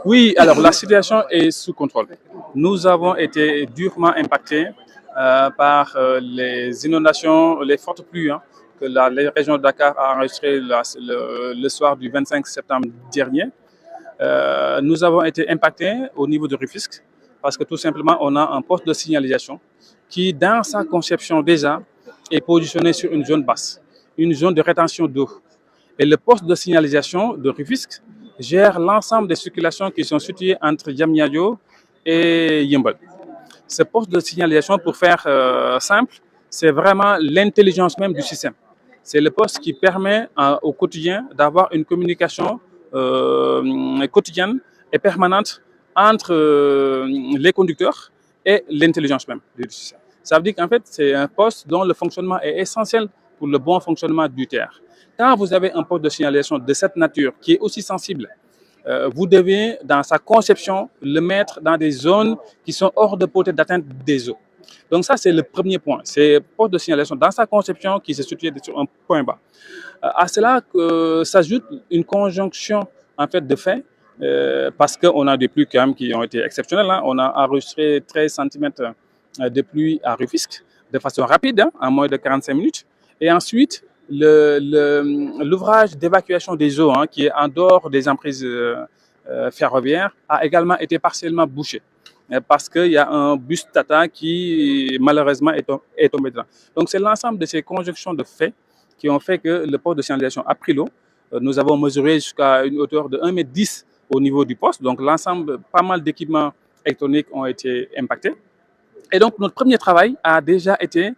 Oui, alors la situation est sous contrôle. Nous avons été durement impactés par les inondations, les fortes pluies que la région de Dakar a enregistrées le soir du 25 septembre dernier. Nous avons été impactés au niveau de Rufisque parce que tout simplement on a un poste de signalisation qui, dans sa conception déjà, est positionné sur une zone basse, une zone de rétention d'eau. Et le poste de signalisation de Rufisque gère l'ensemble des circulations qui sont situées entre Diamniadio et Yeumbeul. Ce poste de signalisation, pour faire simple, c'est vraiment l'intelligence même du système. C'est le poste qui permet au quotidien d'avoir une communication quotidienne et permanente entre les conducteurs et l'intelligence même du système. Ça veut dire qu'en fait, c'est un poste dont le fonctionnement est essentiel pour le bon fonctionnement du TER. Quand vous avez un poste de signalisation de cette nature qui est aussi sensible, vous devez, dans sa conception, le mettre dans des zones qui sont hors de portée d'atteinte des eaux. Donc ça, c'est le premier point. C'est le poste de signalisation dans sa conception qui se situe sur un point bas. À cela s'ajoute une conjonction en fait de faits, parce qu'on a des pluies quand même qui ont été exceptionnelles. On a enregistré 13 cm de pluie à Rufisque de façon rapide, en moins de 45 minutes. Et ensuite, l'ouvrage d'évacuation des eaux, qui est en dehors des emprises ferroviaires, a également été partiellement bouché parce qu'il y a un bus Tata qui malheureusement est tombé dedans. Donc c'est l'ensemble de ces conjonctions de faits qui ont fait que le poste de signalisation a pris l'eau. Nous avons mesuré jusqu'à une hauteur de 1,10 m au niveau du poste. Donc l'ensemble, pas mal d'équipements électroniques ont été impactés. Et donc notre premier travail a déjà été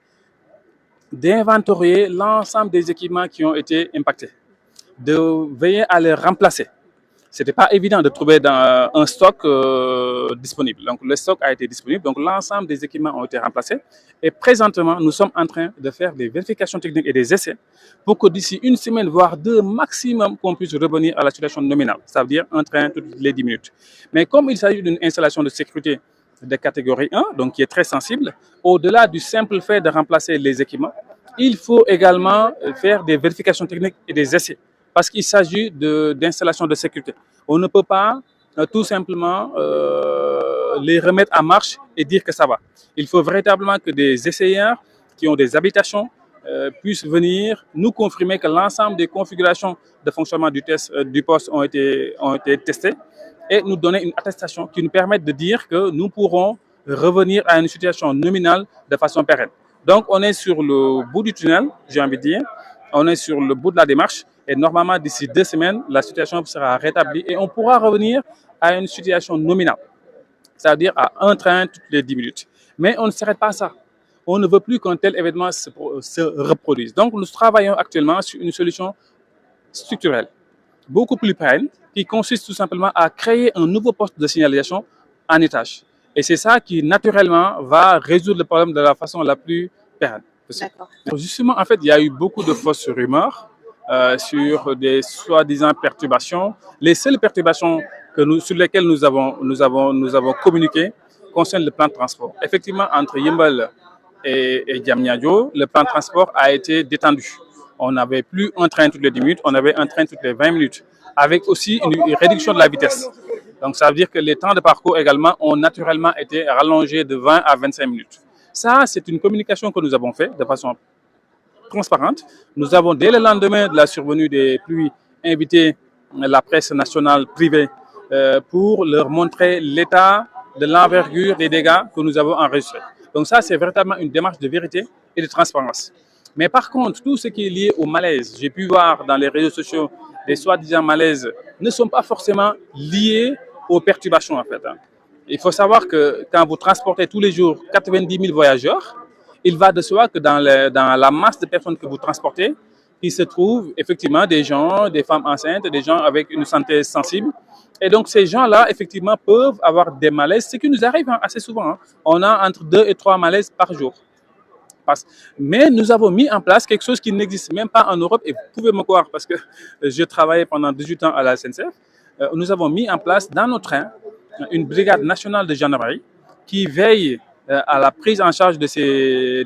d'inventorier l'ensemble des équipements qui ont été impactés, de veiller à les remplacer. Ce n'était pas évident de trouver dans un stock disponible. Donc le stock a été disponible, donc l'ensemble des équipements ont été remplacés. Et présentement, nous sommes en train de faire des vérifications techniques et des essais pour que d'ici une semaine, voire deux maximum, qu'on puisse revenir à la situation nominale. Ça veut dire un train toutes les 10 minutes. Mais comme il s'agit d'une installation de sécurité de catégorie 1, donc qui est très sensible, au-delà du simple fait de remplacer les équipements, il faut également faire des vérifications techniques et des essais, parce qu'il s'agit d'installations de sécurité. On ne peut pas tout simplement les remettre en marche et dire que ça va. Il faut véritablement que des essayeurs qui ont des habitations puissent venir nous confirmer que l'ensemble des configurations de fonctionnement du poste ont été testées et nous donner une attestation qui nous permette de dire que nous pourrons revenir à une situation nominale de façon pérenne. Donc on est sur le bout du tunnel, j'ai envie de dire, on est sur le bout de la démarche et normalement d'ici 2 semaines, la situation sera rétablie et on pourra revenir à une situation nominale, c'est-à-dire à un train toutes les 10 minutes. Mais on ne s'arrête pas à ça. On ne veut plus qu'un tel événement se reproduise. Donc nous travaillons actuellement sur une solution structurelle, beaucoup plus pérenne, qui consiste tout simplement à créer un nouveau poste de signalisation en étage. Et c'est ça qui, naturellement, va résoudre le problème de la façon la plus pérenne possible. Justement, en fait, il y a eu beaucoup de fausses rumeurs sur des soi-disant perturbations. Les seules perturbations sur lesquelles nous avons communiqué concernent le plan de transport. Effectivement, entre Yeumbeul et Diamniadio, le plan de transport a été détendu. On n'avait plus un train toutes les 10 minutes, on avait un train toutes les 20 minutes, avec aussi une réduction de la vitesse. Donc ça veut dire que les temps de parcours également ont naturellement été rallongés de 20 à 25 minutes. Ça, c'est une communication que nous avons faite de façon transparente. Nous avons, dès le lendemain de la survenue des pluies, invité la presse nationale privée pour leur montrer l'état de l'envergure des dégâts que nous avons enregistrés. Donc ça, c'est véritablement une démarche de vérité et de transparence. Mais par contre, tout ce qui est lié au malaise, j'ai pu voir dans les réseaux sociaux des soi-disant malaises, ne sont pas forcément liés aux perturbations en fait. Il faut savoir que quand vous transportez tous les jours 90 000 voyageurs, il va de soi que dans la masse de personnes que vous transportez, il se trouve effectivement des gens, des femmes enceintes, des gens avec une santé sensible. Et donc ces gens-là, effectivement, peuvent avoir des malaises, ce qui nous arrive assez souvent. On a entre 2 et 3 malaises par jour. Mais nous avons mis en place quelque chose qui n'existe même pas en Europe, et vous pouvez me croire parce que je travaillais pendant 18 ans à la SNCF. Nous avons mis en place dans nos trains une brigade nationale de gendarmerie qui veille à la prise en charge de ces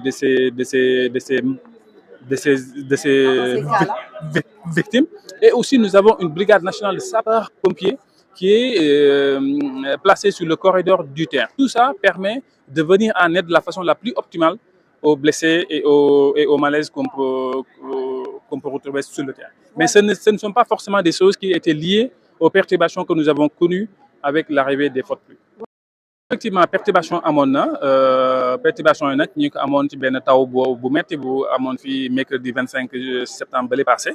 victimes. Et aussi, nous avons une brigade nationale de sapeurs-pompiers qui est placé sur le corridor du terre. Tout ça permet de venir en aide de la façon la plus optimale aux blessés et aux malaises qu'on peut retrouver sur le terrain. Mais ce ne sont pas forcément des choses qui étaient liées aux perturbations que nous avons connues avec l'arrivée des fortes pluies. Effectivement perturbation amoon na perturbation yi nag ñu ko amoon ci benn taw bu metti bu amoon fii mercredi 25 septembre ba li passé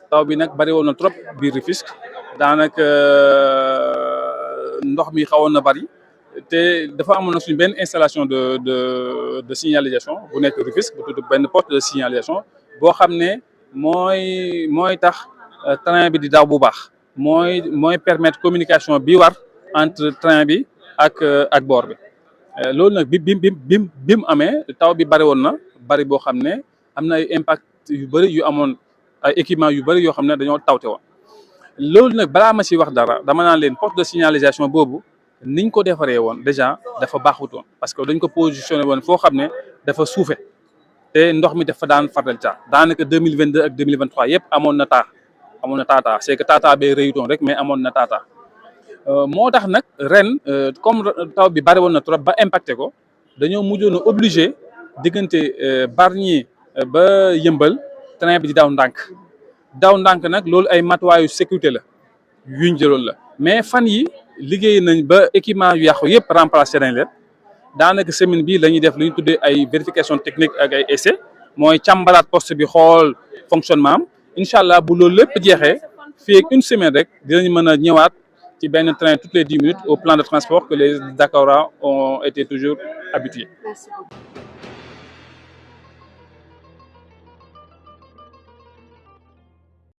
taw bi nag bari woon na trop biir Rufisque daanaka ndox mi xawoon na bari te dafa amoon na suñu benn installation de signalisation bu nekk Rufisque bu tudd benn poste de signalisation boo xam ne mooy tax train bi di daw bu baax mooy permettre communication bi war entre train bi ak boor bi loolu nag bi mu amee taw bi bari woon na bari boo xam ne am na ay impact yu bëri yu amoon ay équipement yu bëri yoo xam ne dañoo tawte woon loolu nag balaa ma ci wax dara dama naan leen poste de signalisation boobu niñ ko defaree woon déjà dafa baaxutoon parce que dañ ko positionné woon foo xam ne dafa suufe te ndox mi dafa daan faral taa daanaka 2022 ak 2023 yëpp amoon na taataa c'est que taataa bee rëyutoon rek mais amoon na taataa moo tax nag ren comme taw bi bari woon na trop ba impacté ko dañoo mujjoon a obligé diggante Bargny ba Yëmbal train bi di daw ndànk nag loolu ay matuwaayu sécurité la yuñ jëloon la mais fan yi liggéey nañ ba équipement yu yàqu yëpp remplacé nañ leen daanaka semaine bi la ñuy def lu ñu tuddee ay vérification technique ak ay essai mooy càmbaraat poste bi xool fonctionnement am incha allah bu loolu lépp jeexee fii ak une semaine rek dinañ mën a ñëwaat ci benn train toutes les 10 minutes au plan de transport que les Dakarois ont été toujours habitués. Merci beaucoup.